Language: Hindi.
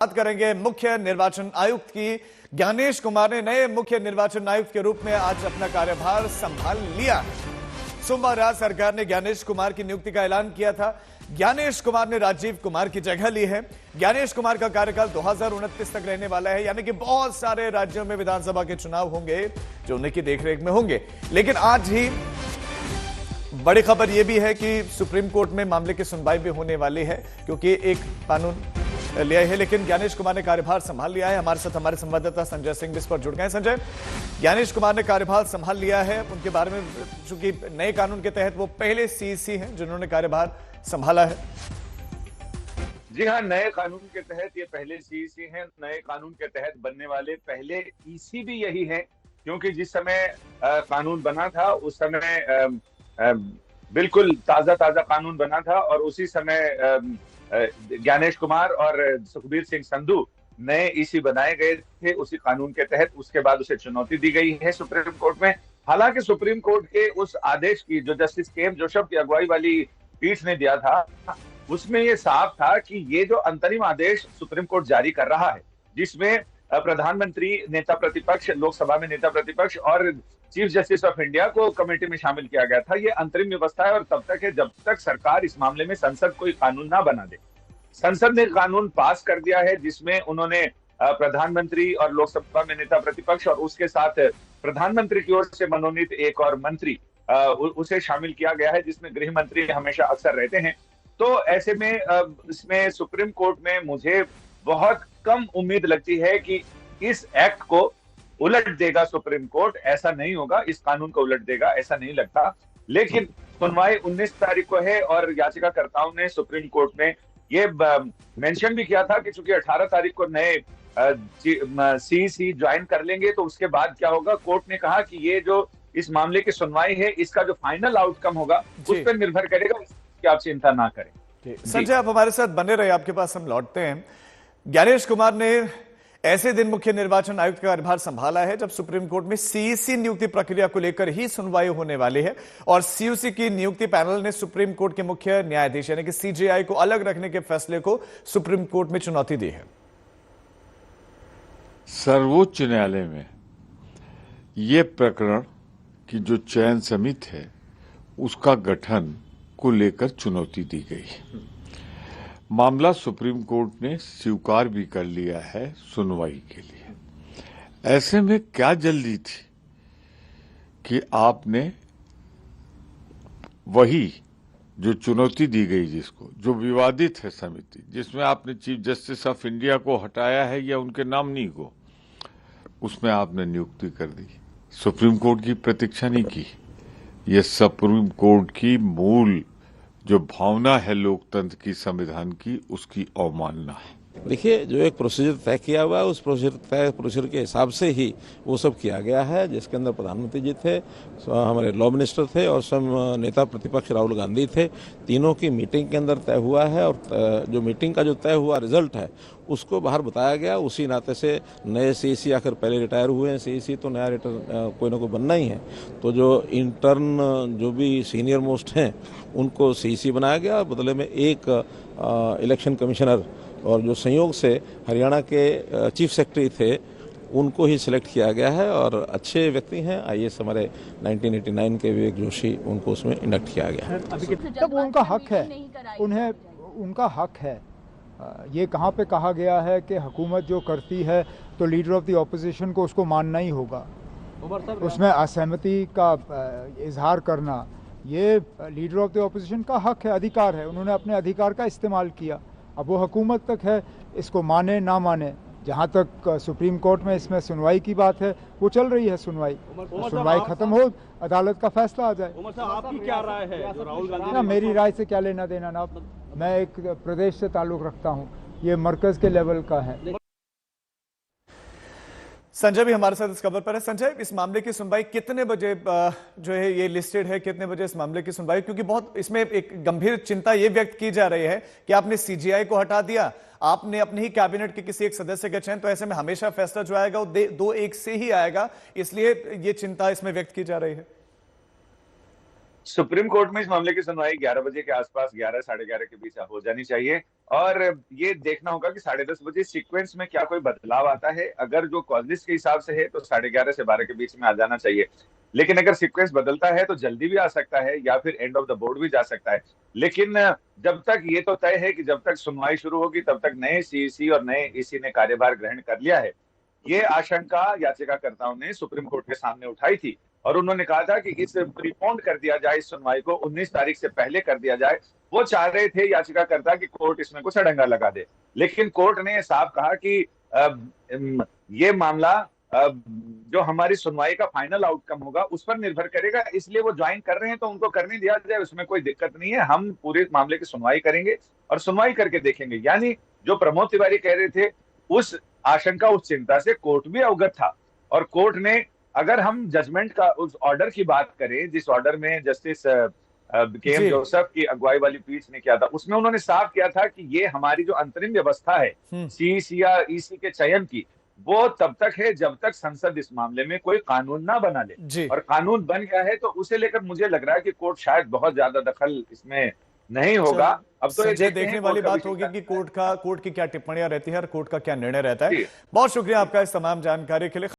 बात करेंगे मुख्य निर्वाचन आयुक्त की। ज्ञानेश कुमार ने नए मुख्य निर्वाचन आयुक्त के रूप में आज अपना कार्यभार संभाल लिया है। सोमवार रात सरकार ने ज्ञानेश कुमार की नियुक्ति का ऐलान किया था। ज्ञानेश कुमार ने राजीव कुमार की जगह ली है। ज्ञानेश कुमार का कार्यकाल 2029 तक रहने वाला है, यानी कि बहुत सारे राज्यों में विधानसभा के चुनाव होंगे जो उनकी देखरेख में होंगे। लेकिन आज ही बड़ी खबर यह भी है कि सुप्रीम कोर्ट में मामले की सुनवाई भी होने वाली है, क्योंकि एक कानून लिया है। लेकिन ज्ञानेश कुमार ने कार्यभार संभाल लिया है। हमारे साथ हमारे संवाददाता संजय सिंह इस पर जुड़ गए। संजय, ज्ञानेश कुमार ने कार्यभार संभाल लिया है, उनके बारे में चूंकि नए कानून के तहत वो पहले सीईसी हैं जिन्होंने कार्यभार संभाला है। जी हाँ, नए कानून के तहत ये पहले सीईसी हैं। नए कानून के तहत बनने वाले पहले ईसी भी यही है, क्योंकि जिस समय कानून बना था उस समय बिल्कुल ताजा कानून बना था और उसी समय ज्ञानेश कुमार और सुखबीर सिंह संधू नए ईसी बनाए गए थे उसी कानून के तहत। उसके बाद उसे चुनौती दी गई है सुप्रीम कोर्ट में। हालांकि सुप्रीम कोर्ट के उस आदेश की जो जस्टिस के जोसेफ की अगुवाई वाली पीठ ने दिया था, उसमें ये साफ था कि ये जो अंतरिम आदेश सुप्रीम कोर्ट जारी कर रहा है, जिसमें प्रधानमंत्री, नेता प्रतिपक्ष, लोकसभा में नेता प्रतिपक्ष और चीफ जस्टिस ऑफ इंडिया को कमेटी में शामिल किया गया था, ये अंतरिम व्यवस्था है और तब तक है जब तक सरकार इस मामले में संसद कोई कानून ना बना दे। संसद ने कानून पास कर दिया है जिसमें उन्होंने प्रधानमंत्री और लोकसभा में नेता प्रतिपक्ष और उसके साथ प्रधानमंत्री की ओर से मनोनीत एक और मंत्री उसे शामिल किया गया है, जिसमें गृह मंत्री हमेशा अक्सर रहते हैं। तो ऐसे में इसमें सुप्रीम कोर्ट में मुझे बहुत कम उम्मीद लगती है कि इस एक्ट को उलट देगा सुप्रीम कोर्ट। ऐसा नहीं होगा, इस कानून को उलट देगा ऐसा नहीं लगता। लेकिन सुनवाई 19 तारीख को है और याचिकाकर्ताओं ने सुप्रीम कोर्ट में ये मेंशन भी किया था कि चूंकि 18 तारीख को नए सीईसी ज्वाइन कर लेंगे तो उसके बाद क्या होगा। कोर्ट ने कहा कि ये जो इस मामले की सुनवाई है, इसका जो फाइनल आउटकम होगा उस पर निर्भर करेगा, इसकी आप चिंता ना करें। संजय, आप हमारे साथ बने रहे, आपके पास हम लौटते हैं। ज्ञानेश कुमार ने ऐसे दिन मुख्य निर्वाचन आयुक्त का कार्यभार संभाला है जब सुप्रीम कोर्ट में सीईसी नियुक्ति प्रक्रिया को लेकर ही सुनवाई होने वाली है और सीईसी की नियुक्ति पैनल ने सुप्रीम कोर्ट के मुख्य न्यायाधीश यानी कि सीजेआई को अलग रखने के फैसले को सुप्रीम कोर्ट में चुनौती दी है। सर्वोच्च न्यायालय में यह प्रकरण की जो चयन समिति है उसका गठन को लेकर चुनौती दी गई है। मामला सुप्रीम कोर्ट ने स्वीकार भी कर लिया है सुनवाई के लिए। ऐसे में क्या जल्दी थी कि आपने वही जो चुनौती दी गई, जिसको जो विवादित है समिति, जिसमें आपने चीफ जस्टिस ऑफ इंडिया को हटाया है या उनके नॉमिनी को, उसमें आपने नियुक्ति कर दी। सुप्रीम कोर्ट की प्रतीक्षा नहीं की। यह सुप्रीम कोर्ट की मूल जो भावना है लोकतंत्र की, संविधान की, उसकी अवमानना है। देखिए, जो एक प्रोसीजर तय किया हुआ है उस प्रोसीजर के हिसाब से ही वो सब किया गया है, जिसके अंदर प्रधानमंत्री जी थे, हमारे लॉ मिनिस्टर थे और सब नेता प्रतिपक्ष राहुल गांधी थे। तीनों की मीटिंग के अंदर तय हुआ है और जो मीटिंग का जो तय हुआ रिजल्ट है उसको बाहर बताया गया। उसी नाते से नए सीईसी आखिर पहले रिटायर हुए हैं सीईसी, तो नया कोई ना कोई बनना ही है। तो जो इंटर्न जो भी सीनियर मोस्ट हैं उनको सीईसी बनाया गया, बदले में एक इलेक्शन कमिश्नर और जो संयोग से हरियाणा के चीफ सेक्रेटरी थे उनको ही सिलेक्ट किया गया है और अच्छे व्यक्ति हैं। आईएएस हमारे 1989 के विवेक जोशी, उनको उसमें इंडक्ट किया गया है। तब उनका हक है, उन्हें उनका हक है। ये कहाँ पे कहा गया है कि हुकूमत जो करती है तो लीडर ऑफ द ऑपोजिशन को उसको मानना ही होगा। उसमें असहमति का इजहार करना ये लीडर ऑफ द ऑपोजिशन का हक है, अधिकार है। उन्होंने अपने अधिकार का इस्तेमाल किया। अब वो हुकूमत तक है, इसको माने ना माने। जहाँ तक सुप्रीम कोर्ट में इसमें सुनवाई की बात है, वो चल रही है सुनवाई खत्म हो, अदालत का फैसला आ जाए। आपकी क्या राय है जो राहुल गांधी ना, मेरी राय से क्या लेना देना ना। मैं एक प्रदेश से ताल्लुक रखता हूँ, ये मरकज के लेवल का है। संजय भी हमारे साथ इस खबर पर है। संजय, इस मामले की सुनवाई कितने बजे जो है ये लिस्टेड है, कितने बजे इस मामले की सुनवाई? क्योंकि बहुत इसमें एक गंभीर चिंता ये व्यक्त की जा रही है कि आपने सीजीआई को हटा दिया, आपने अपने ही कैबिनेट के किसी एक सदस्य का चयन, तो ऐसे में हमेशा फैसला जो आएगा वो 2-1 से ही आएगा, इसलिए ये चिंता इसमें व्यक्त की जा रही है। सुप्रीम कोर्ट में इस मामले की सुनवाई 11 बजे के आसपास, 11 साढ़े 11 के बीच हो जानी चाहिए। और ये देखना होगा कि 10:30 बजे सीक्वेंस में क्या कोई बदलाव आता है। अगर जो कॉलेज के हिसाब से है तो 11:30 से 12 के बीच में आ जाना चाहिए। लेकिन अगर सीक्वेंस बदलता है तो जल्दी भी आ सकता है या फिर एंड ऑफ द बोर्ड भी जा सकता है। लेकिन जब तक ये तो तय है कि जब तक सुनवाई शुरू होगी तब तक नए सीईसी और नए ईसी ने कार्यभार ग्रहण कर लिया है। ये आशंका याचिकाकर्ताओं ने सुप्रीम कोर्ट के सामने उठाई थी और उन्होंने कहा था कि इस प्रीपोन्ड कर दिया जाए, इस सुनवाई को 19 तारीख से पहले कर दिया जाए। वो चाह रहे थे याचिकाकर्ता कि कोर्ट इसमें कुछ अड़ंगा लगा दे, लेकिन कोर्ट ने साफ कहा कि ये मामला जो हमारी सुनवाई का फाइनल आउटकम होगा उस पर निर्भर करेगा, इसलिए वो ज्वाइन कर रहे हैं तो उनको करने दिया जाए, उसमें कोई दिक्कत नहीं है। हम पूरे मामले की सुनवाई करेंगे और सुनवाई करके देखेंगे। यानी जो प्रमोद तिवारी कह रहे थे, उस आशंका, उस चिंता से कोर्ट भी अवगत था। और कोर्ट ने, अगर हम जजमेंट का उस ऑर्डर की बात करें जिस ऑर्डर में जस्टिस के एम जोसेफ की अगुवाई वाली पीठ ने किया था, उसमें उन्होंने साफ किया था कि ये हमारी जो अंतरिम व्यवस्था है सीईसी या ईसी के चयन की, वो तब तक है जब तक संसद इस मामले में कोई कानून ना बना ले। और कानून बन गया है तो उसे लेकर मुझे लग रहा है कि कोर्ट शायद बहुत ज्यादा दखल इसमें नहीं होगा। अब तो ये देखने वाली बात होगी कि कोर्ट की क्या टिप्पणियां रहती है और कोर्ट का क्या निर्णय रहता है। बहुत शुक्रिया आपका इस तमाम जानकारी के लिए।